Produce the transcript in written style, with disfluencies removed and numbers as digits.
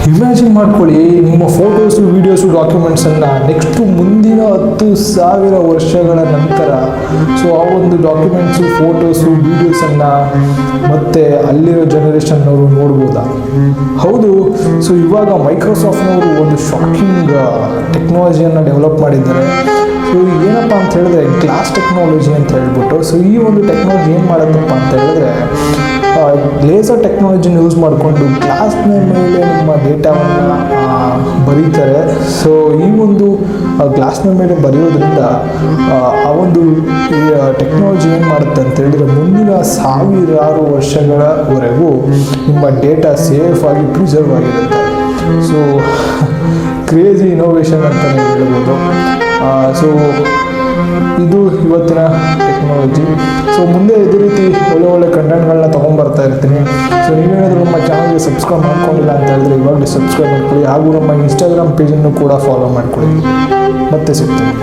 Imagine ಮಾಡ್ಕೊಳ್ಳಿ, ನಿಮ್ಮ photos, videos, ಡಾಕ್ಯುಮೆಂಟ್ಸನ್ನು next ಮುಂದಿನ 10,000 ವರ್ಷಗಳ ನಂತರ ಸೊ ಆ ಒಂದು ಡಾಕ್ಯುಮೆಂಟ್ಸು, ಫೋಟೋಸು, ವೀಡಿಯೋಸನ್ನು ಮತ್ತೆ ಅಲ್ಲಿರೋ ಜನರೇಷನ್ನವರು ನೋಡ್ಬೋದಾ? ಹೌದು. ಸೊ ಇವಾಗ ಮೈಕ್ರೋಸಾಫ್ಟ್ನವರು ಒಂದು ಶಾಕಿಂಗ್ ಟೆಕ್ನಾಲಜಿಯನ್ನು ಡೆವಲಪ್ ಮಾಡಿದ್ದಾರೆ. ಸೊ ಏನಪ್ಪ ಅಂತ ಹೇಳಿದ್ರೆ ಗ್ಲಾಸ್ ಟೆಕ್ನಾಲಜಿ ಅಂತ ಹೇಳ್ಬಿಟ್ಟು. ಸೊ ಈ ಒಂದು ಟೆಕ್ನಾಲಜಿ ಏನು ಮಾಡುತ್ತಪ್ಪ ಅಂತ ಹೇಳಿದ್ರೆ ಲೇಸರ್ ಟೆಕ್ನಾಲಜಿನ ಯೂಸ್ ಮಾಡಿಕೊಂಡು ಗ್ಲಾಸ್ನ ಮೇಲೆ ನಿಮ್ಮ ಡೇಟಾವನ್ನು ಬರೀತಾರೆ. ಸೊ ಈ ಒಂದು ಗ್ಲಾಸ್ನ ಮೇಲೆ ಬರೆಯೋದ್ರಿಂದ ಆ ಒಂದು ಟೆಕ್ನಾಲಜಿ ಏನು ಮಾಡುತ್ತೆ ಅಂತ ಹೇಳಿದ್ರೆ ಮುಂದಿನ 1000 ವರ್ಷಗಳವರೆಗೂ ನಿಮ್ಮ ಡೇಟಾ ಸೇಫ್ ಆಗಿ ಪ್ರಿಸರ್ವ್ ಆಗಿರುತ್ತೆ. ಸೊ ಕ್ರೇಜಿ ಇನೋವೇಷನ್ ಅಂತಲೇ ಹೇಳ್ಬೋದು. ಸೊ ಇದು ಇವತ್ತಿನ ಟೆಕ್ನಾಲಜಿ. ಸೊ ಮುಂದೆ ಇದೇ ರೀತಿ ಒಳ್ಳೆ ಕಂಟೆಂಟ್ಗಳನ್ನ ತೊಗೊಂಡ್ಬರ್ತಾ ಇರ್ತೀನಿ. ಸೊ ನೀವೇನಾದರೂ ನಮ್ಮ ಚಾನಲ್ಗೆ ಸಬ್ಸ್ಕ್ರೈಬ್ ಮಾಡ್ಕೊಂಡಿಲ್ಲ ಅಂತ ಹೇಳಿದ್ರೆ ಇವಾಗಲೇ ಸಬ್ಸ್ಕ್ರೈಬ್ ಮಾಡ್ಕೊಳ್ಳಿ. ಹಾಗೂ ನಮ್ಮ ಇನ್ಸ್ಟಾಗ್ರಾಮ್ ಪೇಜನ್ನು ಕೂಡ ಫಾಲೋ ಮಾಡ್ಕೊಳ್ಳಿ. ಮತ್ತೆ ಸಿಗ್ತೀನಿ.